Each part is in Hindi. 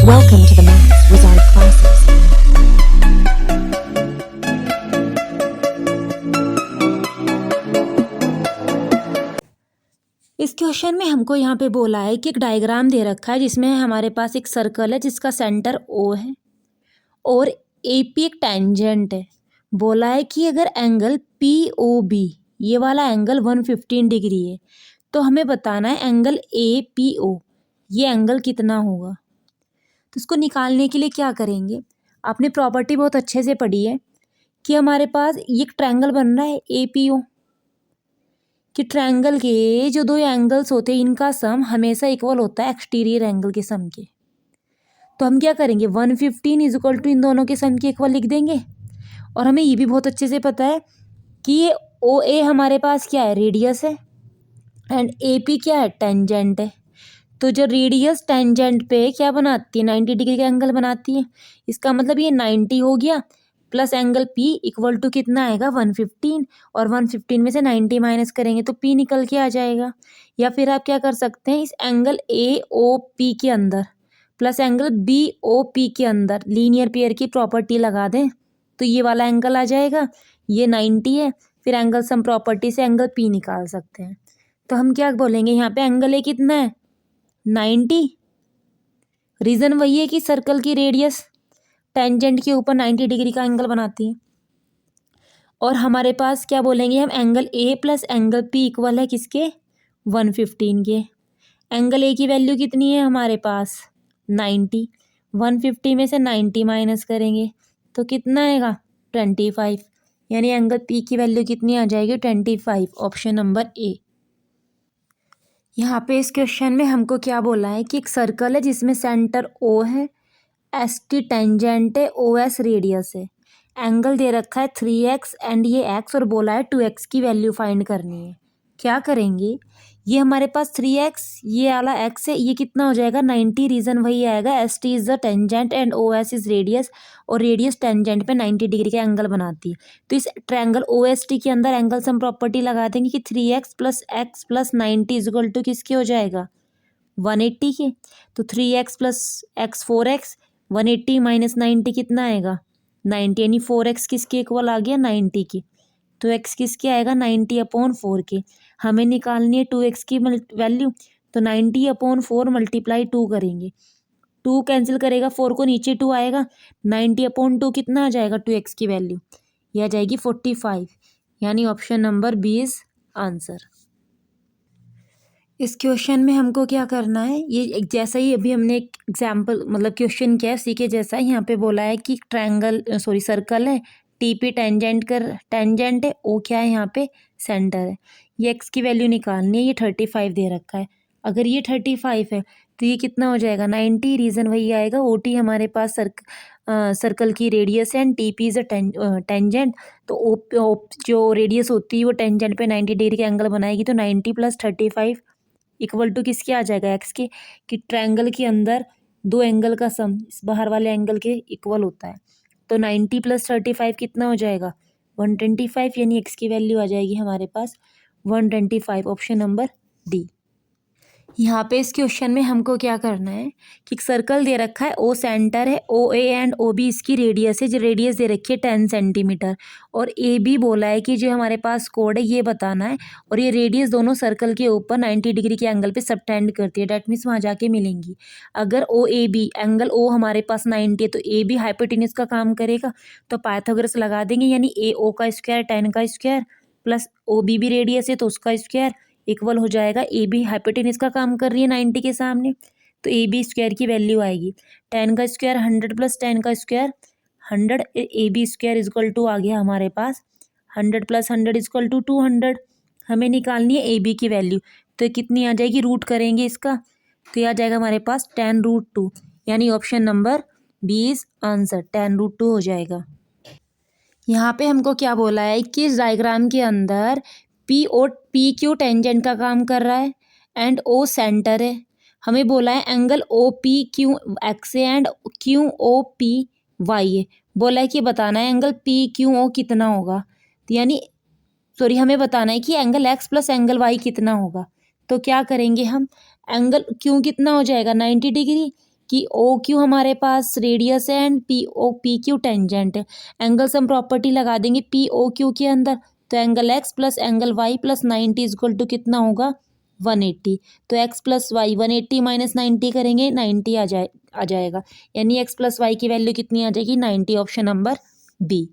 Welcome to the Maths Wizard classes. इस क्वेश्चन में हमको यहाँ पे बोला है कि एक डायग्राम दे रखा है जिसमें हमारे पास एक सर्कल है जिसका सेंटर O है और AP एक टेंजेंट है। बोला है कि अगर एंगल POB ये वाला एंगल 115 डिग्री है तो हमें बताना है एंगल APO ये एंगल कितना होगा। तो इसको निकालने के लिए क्या करेंगे, आपने प्रॉपर्टी बहुत अच्छे से पढ़ी है कि हमारे पास ये एक ट्रायंगल बन रहा है APO कि ट्रायंगल के जो दो एंगल्स होते हैं इनका सम हमेशा इक्वल होता है एक्सटीरियर एंगल के सम के। तो हम क्या करेंगे 115 इज इक्वल टू इन दोनों के सम के इक्वल लिख देंगे। और हमें ये भी बहुत अच्छे से पता है कि ये OA हमारे पास क्या है, रेडियस है, एंड AP क्या है, टेंजेंट है। तो जो रेडियस टेंजेंट पे क्या बनाती है, 90 डिग्री का एंगल बनाती है। इसका मतलब ये 90 हो गया plus angle P equal to कितना आएगा 115, और 115 में से 90 माइनस करेंगे तो P निकल के आ जाएगा। या फिर आप क्या कर सकते हैं, इस एंगल AOP के अंदर प्लस एंगल BOP के अंदर लीनियर पेयर की प्रॉपर्टी लगा दें तो ये वाला एंगल आ जाएगा, ये 90 है, फिर एंगल सम प्रॉपर्टी से एंगल P निकाल सकते हैं। तो हम क्या बोलेंगे यहाँ पे एंगल A कितना है 90। रीज़न वही है कि सर्कल की रेडियस टेंजेंट के ऊपर 90 डिग्री का एंगल बनाती है। और हमारे पास क्या बोलेंगे हम, angle A plus angle P equal है किसके, 115 के। एंगल A की वैल्यू कितनी है हमारे पास 90, 150 में से 90 माइनस करेंगे तो कितना आएगा 25, यानी एंगल P की वैल्यू कितनी आ जाएगी 25, ऑप्शन नंबर A। यहाँ पे इस क्वेश्चन में हमको क्या बोला है कि एक सर्कल है जिसमें सेंटर O है, ST टेंजेंट है, OS रेडियस है, एंगल दे रखा है 3x एंड ये x, और बोला है 2x की वैल्यू फाइंड करनी है। क्या करेंगे, ये हमारे पास 3x ये वाला x है, ये कितना हो जाएगा 90, रीज़न वही आएगा ST is the tangent and OS is radius, और रेडियस टेंजेंट पे 90 डिग्री का एंगल बनाती है। तो इस ट्रायंगल OST के अंदर एंगल सम प्रॉपर्टी लगा देंगे कि 3x plus x plus 90 is equal to किसके हो जाएगा 180 के। तो 3x plus x 4x, 180 minus 90 कितना आएगा 90, यानी 4x किसके इक्वल आ गया 90 की। तो x किसके आएगा 90/4 के। हमें निकालनी है 2x की वैल्यू, तो 90/4 मल्टीप्लाई 2 करेंगे, 2 कैंसिल करेगा 4 को, नीचे 2 आएगा, 90/2 कितना आ जाएगा 2x की वैल्यू, यह आ जाएगी 45, यानी option number B is answer. इस क्वेश्चन में हमको क्या करना है, ये जैसा ही अभी हमने एक एग्जाम्पल मतलब क्वेश्चन किया है उसी के जैसा यहाँ पे बोला है कि सर्कल है, TP टेंजेंट है, O क्या है यहाँ पे सेंटर है, ये x की वैल्यू निकालनी है, ये 35 दे रखा है। अगर ये 35 है तो ये कितना हो जाएगा 90, रीज़न वही आएगा OT हमारे पास सर्कल की रेडियस है and TP is a tangent. तो जो रेडियस होती है वो टेंजेंट पे 90 डिग्री का एंगल बनाएगी, तो 90 प्लस 35 इक्वल टू किसके आ जाएगा x के, कि ट्रायंगल के अंदर दो एंगल का सम इस बाहर वाले एंगल के इक्वल होता है। तो 90 प्लस 35 कितना हो जाएगा 125, यानी x की वैल्यू आ जाएगी हमारे पास 125, ऑप्शन नंबर D। यहाँ पे इस क्वेश्चन में हमको क्या करना है कि एक सर्कल दे रखा है, O सेंटर है, OA एंड OB इसकी रेडियस है, जो रेडियस दे रखी है 10 सेंटीमीटर, और AB बोला है कि जो हमारे पास कोड है ये बताना है, और ये रेडियस दोनों सर्कल के ऊपर 90 डिग्री के एंगल पे सबटेंड करती है, डैट मीन्स वहाँ जाके मिलेंगी। अगर OAB एंगल O हमारे पास 90 है तो AB हाइपोटेन्यूज का काम करेगा, तो पाइथागोरस लगा देंगे, यानी AO का स्क्वायर 10 का स्क्वायर प्लस OB भी रेडियस है तो उसका स्क्वायर इक्वल हो जाएगा AB हाइपोटेन्यूज का काम कर रही है 90 के सामने, तो AB स्क्वायर की वैल्यू आएगी 10 का स्क्वायर 100 प्लस 10 का square 100, AB square is equal to आ गया हमारे पास 100 प्लस 100 इज इक्वल टू 200। हमें निकालनी है AB की वैल्यू, तो कितनी आ जाएगी, रूट करेंगे इसका तो ये आ जाएगा हमारे पास 10√2, यानी option number B is answer, 10√2 हो जाएगा। यहाँ पे हमको क्या बोला है कि इस डायग्राम के अंदर PQ टेंजेंट का काम कर रहा है एंड O सेंटर है। हमें बोला है एंगल OPQ x है एंड QOP y है। बोला है कि बताना है एंगल PQO कितना होगा, तो यानी हमें बताना है कि angle x plus angle y कितना होगा। तो क्या करेंगे हम, एंगल Q कितना हो जाएगा 90 डिग्री, कि ओ क्यू हमारे पास रेडियस है एंड पी क्यू टेंजेंट है। एंगल सम प्रॉपर्टी लगा देंगे पी ओ क्यू के अंदर, तो angle X plus angle Y plus 90 is equal to कितना होगा 180। तो एक्स प्लस वाई 180 माइनस 90 करेंगे 90 आ जाएगा, यानी एक्स प्लस वाई की वैल्यू कितनी आ जाएगी 90, ऑप्शन नंबर बी।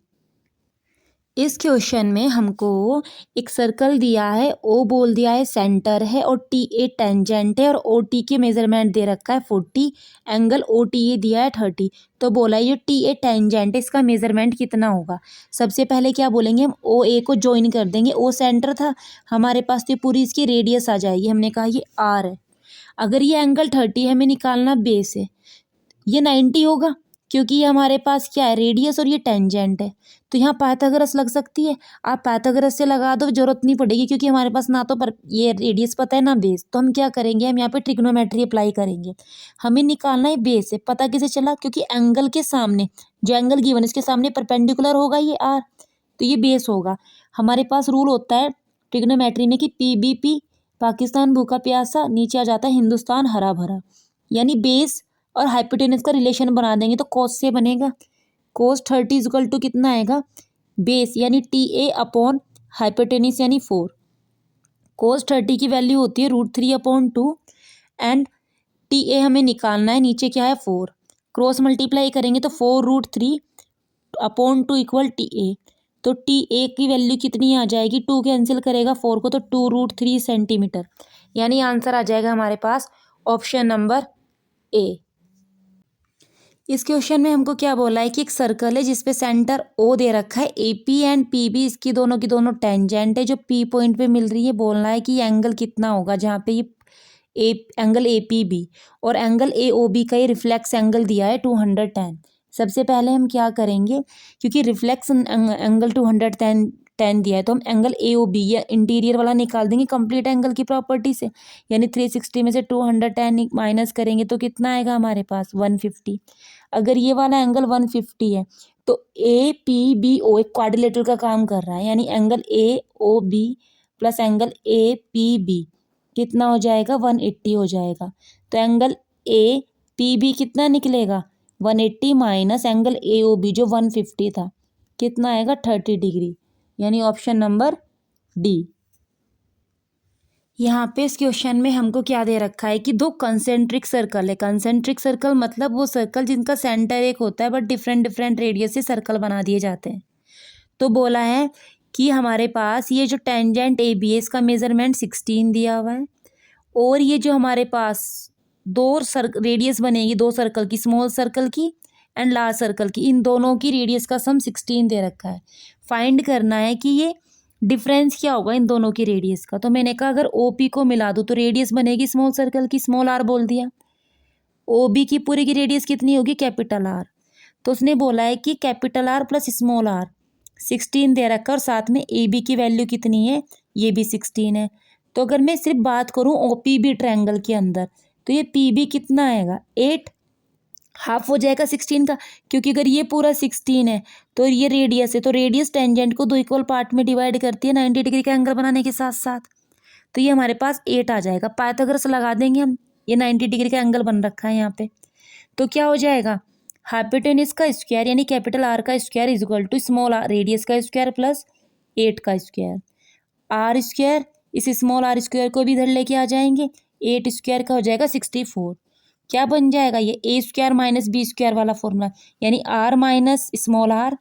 इस क्वेश्चन में हमको एक सर्कल दिया है, ओ बोल दिया है सेंटर है और टी ए टेंजेंट है और ओ टी की मेजरमेंट दे रखा है 40, एंगल ओ टी ए दिया है 30। तो बोला ये टी ए टेंजेंट है, इसका मेजरमेंट कितना होगा। सबसे पहले क्या बोलेंगे हम ओ ए को ज्वाइन कर देंगे, ओ सेंटर था हमारे पास तो पूरी इसकी रेडियस आ जाएगी, हमने कहा ये आर है। अगर ये एंगल 30 हमें निकालना बेस है, ये 90 होगा क्योंकि ये हमारे पास क्या है रेडियस और ये टेंजेंट है। तो यहाँ पाइथागोरस लग सकती है, आप पाइथागोरस से लगा दो, जरूरत नहीं पड़ेगी क्योंकि हमारे पास ना तो पर ये रेडियस पता है ना बेस। तो हम क्या करेंगे, हम यहाँ पे ट्रिग्नोमेट्री अप्लाई करेंगे। हमें निकालना है बेस है, पता कैसे चला, क्योंकि एंगल के सामने जो एंगल गिवन इसके सामने परपेंडिकुलर होगा ये आर, तो ये बेस होगा। हमारे पास रूल होता है ट्रिग्नोमेट्री में कि पी पाकिस्तान भूखा प्यासा, नीचे आ जाता है हिंदुस्तान हरा भरा, यानी बेस और हाइपोटेनस का रिलेशन बना देंगे तो कॉस से बनेगा। कोस 30 इक्वल टू कितना आएगा बेस यानी टी ए अपॉन हाइपोटेनिस यानी 4। कोस 30 की वैल्यू होती है √3/2 एंड टी ए हमें निकालना है, नीचे क्या है 4, क्रॉस मल्टीप्लाई करेंगे तो 4√3/2 इक्वल टी ए। तो टी ए की वैल्यू कितनी आ जाएगी, 2 कैंसिल करेगा 4 को तो 2√3 सेंटीमीटर, यानी आंसर आ जाएगा हमारे पास ऑप्शन नंबर ए। इस क्वेश्चन में हमको क्या बोला है कि एक सर्कल है जिसपे सेंटर ओ दे रखा है, A P and P B इसकी दोनों की दोनों टेंजेंट है, जो पी पॉइंट पे मिल रही है। बोलना है कि एंगल कितना होगा जहाँ पे ये एंगल ए पी बी और एंगल ए ओ बी का ये रिफ्लेक्स एंगल दिया है 210। सबसे पहले हम क्या करेंगे, क्योंकि रिफ्लेक्स एंगल 210 दिया है तो हम एंगल ए ओ बी या इंटीरियर वाला निकाल देंगे कंप्लीट एंगल की प्रॉपर्टी से, यानी 360 में से 210 माइनस करेंगे तो कितना आएगा हमारे पास 150। अगर ये वाला एंगल 150 है तो ए पी बी ओ एक क्वाड्रिलेटरल का काम कर रहा है, यानी angle A O B plus angle A P B कितना हो जाएगा 180 हो जाएगा। तो एंगल ए पी बी कितना निकलेगा 180 minus angle A O B जो 150 था कितना आएगा 30 डिग्री, यानी ऑप्शन नंबर डी। यहाँ पे इस क्वेश्चन में हमको क्या दे रखा है कि दो कंसेंट्रिक सर्कल है। कंसेंट्रिक सर्कल मतलब वो सर्कल जिनका सेंटर एक होता है बट डिफरेंट डिफरेंट रेडियस से सर्कल बना दिए जाते हैं। तो बोला है कि हमारे पास ये जो टेंजेंट ए बी है इसका मेजरमेंट 16 दिया हुआ है और ये जो हमारे पास दो रेडियस बनेगी दो सर्कल की, स्मॉल सर्कल की एंड लार्ज सर्कल की, इन दोनों की रेडियस का सम 16 दे रखा है। फाइंड करना है कि ये डिफरेंस क्या होगा इन दोनों की रेडियस का। तो मैंने कहा अगर ओ पी को मिला दूँ तो रेडियस बनेगी स्मॉल सर्कल की, स्मॉल आर बोल दिया। ओ बी की पूरी की रेडियस कितनी होगी कैपिटल आर, तो उसने बोला है कि capital R plus small R 16 दे रखा और साथ में ए बी की वैल्यू कितनी है ये भी 16 है। तो अगर मैं सिर्फ बात करूँ ओ पी बी ट्रायंगल के अंदर तो ये पी बी कितना आएगा 8, हाफ हो जाएगा 16 का, क्योंकि अगर ये पूरा 16 है तो ये रेडियस है, तो रेडियस टेंजेंट को दो इक्वल पार्ट में डिवाइड करती है 90 डिग्री का एंगल बनाने के साथ साथ। तो ये हमारे पास 8 आ जाएगा, पाइथागोरस लगा देंगे हम, ये 90 डिग्री का एंगल बन रखा है यहाँ पे। तो क्या हो जाएगा हाइपोटेनस का स्क्वायर यानी कैपिटल आर का square is equal to small R radius का स्क्वायर प्लस 8 का स्क्वायर, आर स्क्वायर इस स्मॉल आर स्क्वायर को भी इधर लेके आ जाएंगे, 8 स्क्वायर का हो जाएगा 64। क्या बन जाएगा ये A square minus B square वाला फॉर्मूला, यानी आर माइनस स्मॉल आर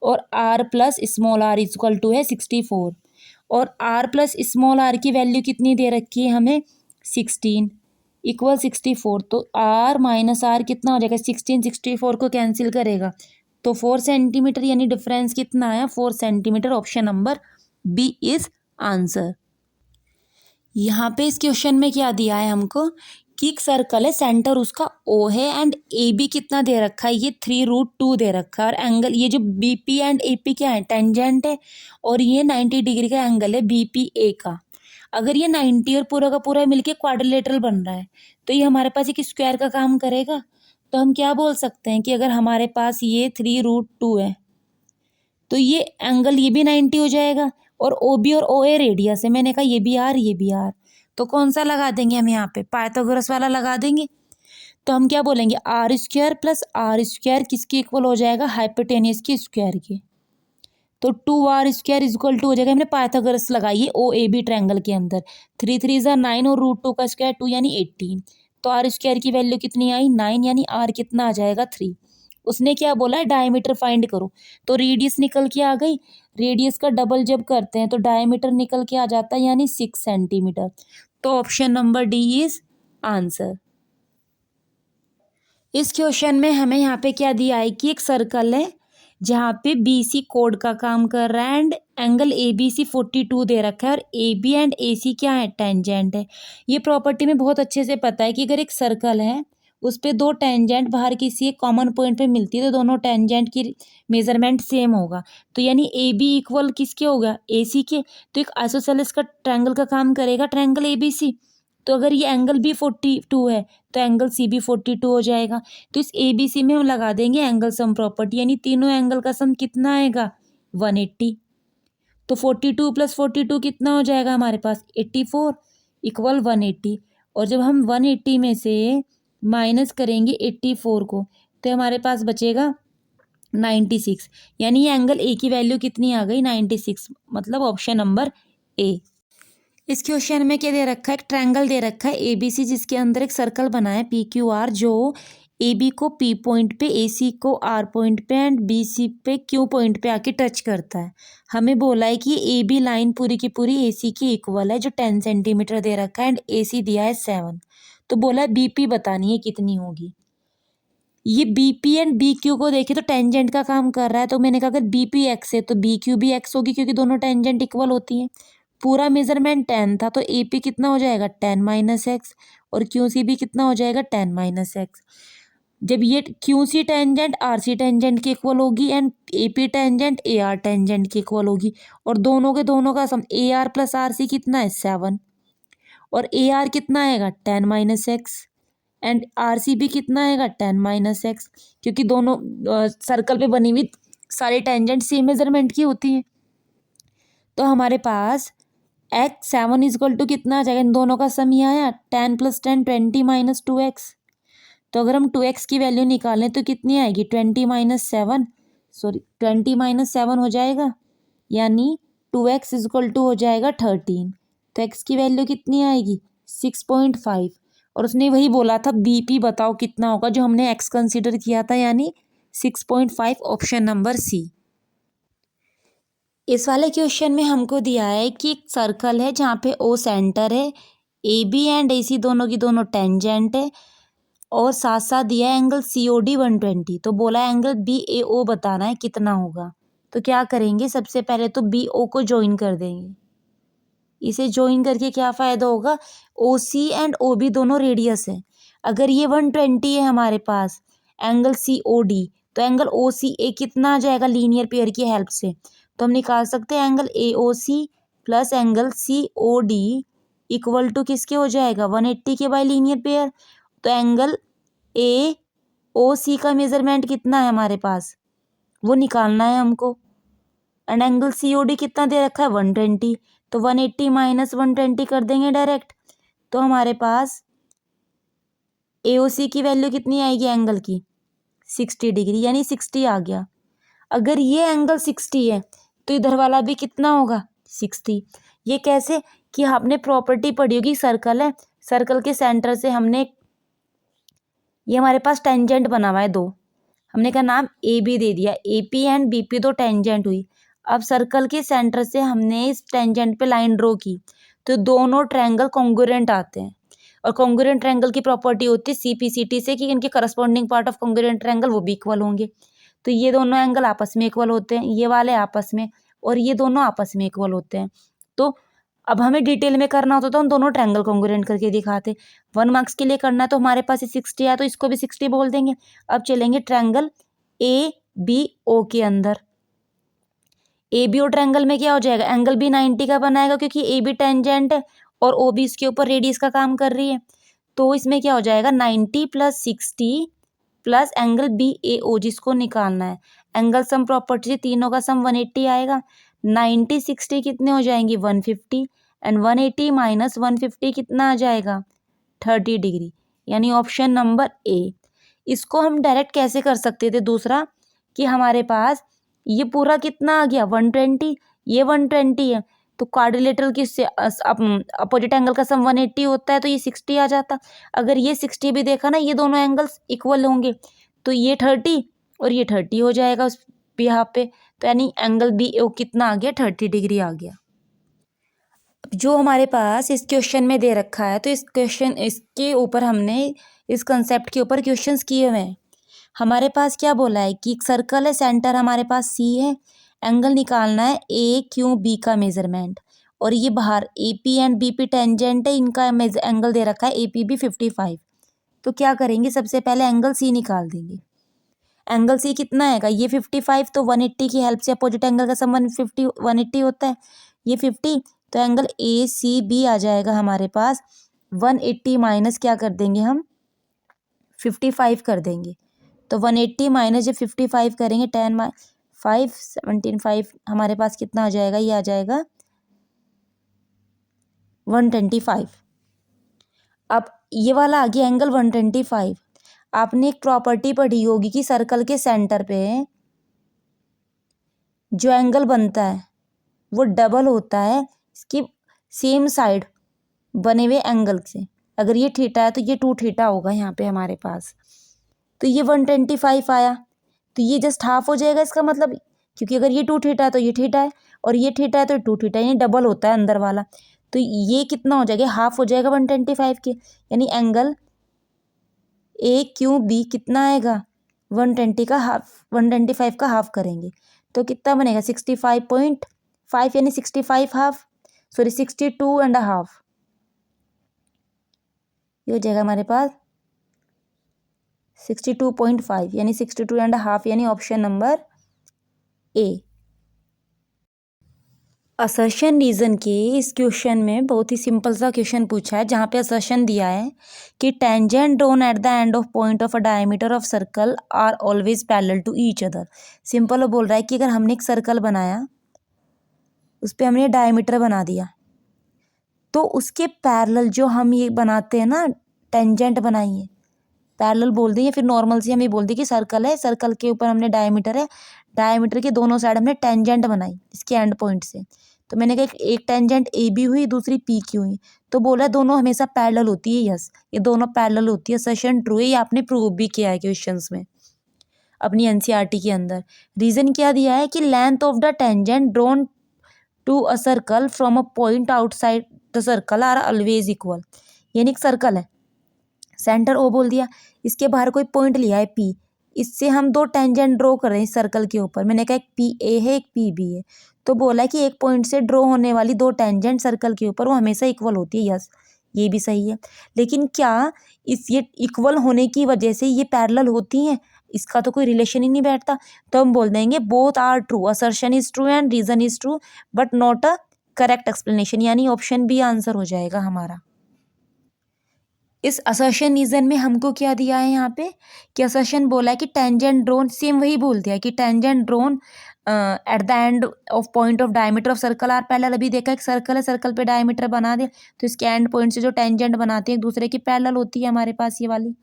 और R plus small R is equal to है 64 और आर प्लस स्मॉल आर की वैल्यू कितनी दे रखी है हमें 16 इक्वल 64। तो आर माइनस आर कितना हो जाएगा 16 64 को कैंसिल करेगा तो 4 सेंटीमीटर, यानी डिफरेंस कितना आया 4 centimetre, option number B is answer. यहाँ पे इस क्वेश्चन में क्या दिया है हमको कि एक सर्कल है सेंटर उसका ओ है एंड ए बी कितना दे रखा है ये 3√2 दे रखा है और एंगल ये जो B P and A P क्या है टेंजेंट है और ये 90 डिग्री का एंगल है बी पी ए का। अगर ये 90 और पूरा का पूरा मिलके क्वाड्रिलेटरल बन रहा है तो ये हमारे पास एक स्क्वायर का काम करेगा। तो हम क्या बोल सकते हैं कि अगर हमारे पास ये 3√2 है तो ये एंगल ये भी 90 हो जाएगा और ओ बी और ओ ए रेडियस है, मैंने कहा ये भी आर ये भी आर, तो कौन सा लगा देंगे हम यहाँ पे पाइथागोरस वाला लगा देंगे। तो हम क्या बोलेंगे, R square plus R square किसके इक्वल हो जाएगा, हाइपोटेनियस के स्क्वायर के। तो 2r स्क्वायर इक्वल टू हो जाएगा, हमने पाइथागोरस लगाई है ओ ए बी ट्रायंगल के अंदर, 3 3 ज़ा 9 और रूट 2 का स्क्वायर 2 यानी 18। तो आर स्क्वायर की वैल्यू कितनी आई, 9, यानी आर कितना आ जाएगा 3। उसने क्या बोला है, डायमीटर फाइंड करो, तो रेडियस निकल के आ गई, रेडियस का डबल जब करते हैं तो डायमीटर निकल के आ जाता है, यानी 6 सेंटीमीटर। तो option number D is answer. इस क्वेश्चन में हमें यहाँ पे क्या दिया है कि एक सर्कल है जहाँ पे बी सी कोड का काम कर रहा है and angle A B C 42 दे रखा है, और ए बी एंड ए सी क्या है, टेंजेंट है। ये प्रॉपर्टी में बहुत अच्छे से पता है कि अगर एक सर्कल है उस पे दो टेंजेंट बाहर किसी एक कॉमन पॉइंट पे मिलती है तो दोनों टेंजेंट की मेजरमेंट सेम होगा। तो यानी ए बी इक्वल किसके होगा, ए सी के। तो एक आइसोसेलेस का ट्रायंगल का काम करेगा ट्रायंगल ए बी सी। तो अगर ये एंगल भी 42 है तो एंगल सी भी 42 हो जाएगा। तो इस ए बी सी में हम लगा देंगे एंगल सम प्रॉपर्टी, यानी तीनों एंगल का सम कितना आएगा, 180। तो 42 प्लस 42 कितना हो जाएगा हमारे पास, 84 इक्वल 180। और जब हम 180 में से माइनस करेंगे 84 को तो हमारे पास बचेगा 96, यानी ये एंगल ए की वैल्यू कितनी आ गई, 96, मतलब ऑप्शन नंबर ए। इस क्वेश्चन में क्या दे रखा है, एक ट्रायंगल दे रखा है ए बी सी जिसके अंदर एक सर्कल बना है पी क्यू आर, जो ए बी को पी पॉइंट पे, ए सी को आर पॉइंट पे एंड बी सी पे क्यू पॉइंट पे आके टच करता है। हमें बोला है कि ए बी लाइन पूरी की पूरी ए सी की इक्वल है जो 10 सेंटीमीटर दे रखा है एंड ए सी दिया है 7। तो बोला है बी पी बतानी है कितनी होगी। ये B P and B Q को देखे तो टेंजेंट का काम कर रहा है, तो मैंने कहा अगर बी पी एक्स है तो बी क्यू भी एक्स होगी क्योंकि दोनों टेंजेंट इक्वल होती हैं। पूरा मेजरमेंट 10 था तो ए पी कितना हो जाएगा 10 माइनस एक्स, और क्यू सी भी कितना हो जाएगा 10 माइनस एक्स। जब ये Q C tangent R C tangent की इक्वल होगी and A P tangent A R tangent की इक्वल होगी, और दोनों के दोनों का sum A R plus R C कितना है 7, और ए आर कितना आएगा 10 minus x and R C भी कितना आएगा 10 माइनस एक्स, क्योंकि दोनों सर्कल पे बनी हुई सारी टेंजेंट सेम मेजरमेंट की होती हैं। तो हमारे पास एक्स 7 इजक्वल टू कितना आ जाएगा, इन दोनों का सम ही आया 10 प्लस 10 20 माइनस 2x। तो अगर हम 2x की वैल्यू निकालें तो कितनी आएगी 20 माइनस 7, सॉरी 20 माइनस 7 हो जाएगा, यानी 2x इजक्वल टू हो जाएगा 13। तो x की वैल्यू कितनी आएगी 6.5, और उसने वही बोला था बी पी बताओ कितना होगा जो हमने x कंसीडर किया था, यानी 6.5, ऑप्शन नंबर सी। इस वाले क्वेश्चन में हमको दिया है कि एक सर्कल है जहाँ पे ओ सेंटर है, ए बी एंड ए सी दोनों की दोनों टेंजेंट है, और साथ साथ दिया है एंगल सी ओ डी 120। तो बोला है एंगल बी ए ओ बताना है कितना होगा। तो क्या करेंगे, सबसे पहले तो बी ओ को ज्वाइन कर देंगे। इसे ज्वाइन करके क्या फ़ायदा होगा, ओ सी एंड ओ बी दोनों रेडियस है। अगर ये 120 है हमारे पास एंगल सी ओ डी, तो एंगल ओ सी ए कितना आ जाएगा लीनियर पेयर की हेल्प से। तो हम निकाल सकते हैं angle A O C plus angle C O D equal to किसके हो जाएगा 180 के बाय लीनियर पेयर। तो एंगल ए ओ सी का मेजरमेंट कितना है हमारे पास, वो निकालना है हमको, and angle C O D कितना दे रखा है 120। तो 180 माइनस 120 कर देंगे डायरेक्ट, तो हमारे पास ए ओ सी की वैल्यू कितनी आएगी एंगल की 60 डिग्री, यानी 60 आ गया। अगर ये एंगल 60 है तो इधर वाला भी कितना होगा 60। ये कैसे, कि आपने प्रॉपर्टी पढ़ी होगी, सर्कल है, सर्कल के सेंटर से हमने, ये हमारे पास टेंजेंट बना हुआ है दो, हमने का नाम ए बी दे दिया, A P and B P दो टेंजेंट हुई। अब सर्कल के सेंटर से हमने इस टेंजेंट पे लाइन ड्रॉ की तो दोनों ट्रायंगल कॉन्ग्रुएंट आते हैं, और कॉन्ग्रुएंट ट्रायंगल की प्रॉपर्टी होती है सी पी सी टी से कि इनके corresponding part of congruent triangle वो भी इक्वल होंगे। तो ये दोनों एंगल आपस में इक्वल होते हैं, ये वाले आपस में, और ये दोनों आपस में इक्वल होते हैं। तो अब हमें डिटेल में करना होता तो हम दोनों ट्रायंगल कॉन्ग्रुएंट करके दिखाते। 1 मार्क्स के लिए करना है तो हमारे पास ये 60 है तो इसको भी 60 बोल देंगे। अब चलेंगे ट्रायंगल ए बी ओ के अंदर। ए बी ओ ट्रायंगल में क्या हो जाएगा, एंगल भी 90 का बनाएगा क्योंकि ए बी टेंजेंट है और ओ बी इसके ऊपर रेडियस का काम कर रही है। तो इसमें क्या हो जाएगा 90 प्लस 60 प्लस एंगल बी ए ओ जिसको निकालना है। एंगल सम प्रॉपर्टी से तीनों का सम 180 आएगा। 90 60 कितने हो जाएंगी 150, एंड 180 माइनस 150 कितना आ जाएगा 30 डिग्री, यानी ऑप्शन नंबर ए। इसको हम डायरेक्ट कैसे कर सकते थे दूसरा, कि हमारे पास ये पूरा कितना आ गया 120, ये 120 है, तो क्वाड्रिलेटरल की अपोजिट एंगल का सम 180 होता है, तो ये 60 आ जाता। अगर ये 60 भी देखा ना, ये दोनों एंगल्स इक्वल होंगे, तो ये 30 और ये 30 हो जाएगा उस यहाँ पे, तो यानी एंगल बी ओ कितना आ गया 30 डिग्री आ गया। जो हमारे पास इस क्वेश्चन में दे रखा है, तो इसके ऊपर हमने इस कंसेप्ट के ऊपर क्वेश्चंस किए हुए हैं। हमारे पास क्या बोला है कि एक सर्कल है, सेंटर हमारे पास सी है, एंगल निकालना है ए क्यू बी का मेजरमेंट, और ये बाहर A P and B P tangent है, इनका एंगल दे रखा है ए पी बी 55। तो क्या करेंगे, सबसे पहले एंगल सी निकाल देंगे। एंगल सी कितना आएगा, ये 55, तो 180 की हेल्प से अपोजिट एंगल का सम 180 होता है, ये 50, तो एंगल ए सी बी आ जाएगा हमारे पास 180 माइनस क्या कर देंगे हम 55 कर देंगे, तो 180 माइनस जब 55 करेंगे 10 5 17 5 हमारे पास कितना आ जाएगा, ये आ जाएगा 125। अब ये वाला आ गया एंगल 125। आपने एक प्रॉपर्टी पढ़ी होगी कि सर्कल के सेंटर पे जो एंगल बनता है वो डबल होता है इसकी सेम साइड बने हुए एंगल से। अगर ये थीटा है तो ये 2 थीटा होगा यहाँ पे हमारे पास, तो ये 125 आया, तो ये जस्ट हाफ हो जाएगा इसका मतलब, क्योंकि अगर ये 2 थीटा है तो ये थीटा है, और ये थीटा है तो 2 थीटा है, यानी डबल होता है अंदर वाला, तो ये कितना हो जाएगा, हाफ हो जाएगा 125 के, यानी एंगल ए क्यू बी कितना आएगा 120 का हाफ, 125 का हाफ करेंगे तो कितना बनेगा 65.5, यानी 65 हाफ, सॉरी 62.5, ये हो जाएगा हमारे पास 62.5, यानी 62.5, यानी option number A. Assertion reason के इस क्वेश्चन में बहुत ही सिंपल सा क्वेश्चन पूछा है, जहाँ पे असर्शन दिया है कि tangent drawn at the end of point of a diameter of circle are always parallel to each other. Simple वो बोल रहा है कि अगर हमने एक सर्कल बनाया, उस पर हमने डायमीटर बना दिया, तो उसके पैरेलल जो हम ये बनाते हैं ना, टेंजेंट बनाइए, पैरेलल बोल दें या फिर नॉर्मल से हम ये बोल दें कि सर्कल है, सर्कल के ऊपर हमने डायमीटर है, डायमीटर के दोनों साइड हमने टेंजेंट बनाई इसके एंड पॉइंट से, तो मैंने कहा एक टेंजेंट ए बी हुई, दूसरी पी की हुई, तो बोला दोनों हमेशा पैरेलल होती है। यस, ये दोनों पैरेलल होती है, सेशन ट्रू है, ये आपने प्रूव भी किया है क्वेश्चंस में अपनी एनसीईआरटी के अंदर। रीजन क्या दिया है कि length of the tangent drawn to a circle from a point outside the circle are always equal, यानी एक सर्कल है, सेंटर ओ बोल दिया, इसके बाहर कोई पॉइंट लिया है पी, इससे हम 2 टेंजेंट ड्रॉ कर रहे हैं इस सर्कल के ऊपर, मैंने कहा एक पी ए है एक पी बी है, तो बोला है कि एक पॉइंट से ड्रॉ होने वाली 2 टेंजेंट सर्कल के ऊपर वो हमेशा इक्वल होती है। यस, ये भी सही है, लेकिन क्या ये इक्वल होने की वजह से ये पैरेलल होती हैं, इसका तो कोई रिलेशन ही नहीं बैठता, तो हम बोल देंगे both are true, assertion is true and reason is true but not a correct explanation, यानी ऑप्शन बी आंसर हो जाएगा हमारा। इस असर्शन रीजन में हमको क्या दिया है यहाँ पे कि असर्शन बोला है कि टेंजेंट ड्रोन, सेम वही बोल दिया है कि tangent drawn at the end of point of diameter of circle are parallel. अभी देखा एक सर्कल है, सर्कल पे डायमीटर बना दे, तो इसके एंड पॉइंट से जो टेंजेंट बनाते हैं एक दूसरे की पैरेलल होती है हमारे पास, ये वाली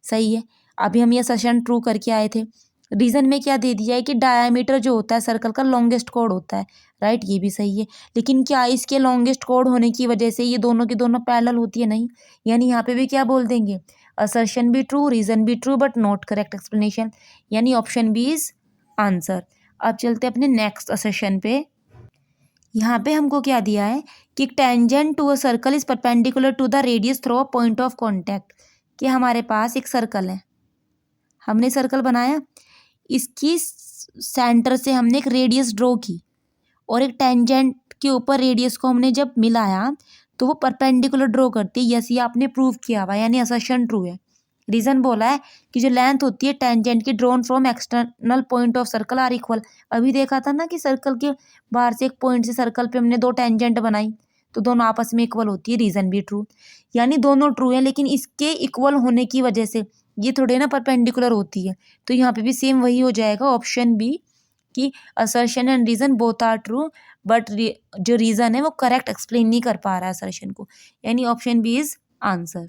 सही है। अभी हम ये असर्शन ट्रू करके आए थे। रीजन में क्या दे दिया है कि डायमीटर जो होता है सर्कल का लॉन्गेस्ट कॉर्ड होता है, राइट, ये भी सही है, लेकिन क्या इसके लॉन्गेस्ट कॉर्ड होने की वजह से ये दोनों की दोनों पैरेलल होती है, नहीं, यानी यहाँ पे भी क्या बोल देंगे, असर्शन भी ट्रू, रीजन भी true but not correct explanation, यानी ऑप्शन बी इज आंसर। अब चलते अपने नेक्स्ट असर्शन पे। यहाँ पे हमको क्या दिया है कि tangent to a circle is perpendicular to the radius through a point of contact, कि हमारे पास एक सर्कल है, हमने सर्कल बनाया, इसकी सेंटर से हमने एक रेडियस ड्रॉ की, और एक टेंजेंट के ऊपर रेडियस को हमने जब मिलाया तो वो परपेंडिकुलर ड्रॉ करती है। यस, ये आपने प्रूव किया हुआ, यानी असर्शन ट्रू है। रीजन बोला है कि जो लेंथ होती है टेंजेंट की drawn from external point of circle are equal. अभी देखा था ना कि सर्कल के बाहर से एक पॉइंट से सर्कल पे हमने 2 टेंजेंट बनाई, तो दोनों आपस में इक्वल होती है, रीजन भी ट्रू, यानी दोनों ट्रू है, लेकिन इसके इक्वल होने की वजह से ये थोड़े ना परपेंडिकुलर होती है, तो यहाँ पे भी सेम वही हो जाएगा, ऑप्शन बी, कि assertion and reason both are true but जो रीजन है वो करेक्ट एक्सप्लेन नहीं कर पा रहा है असर्शन को, यानी ऑप्शन बी इज आंसर।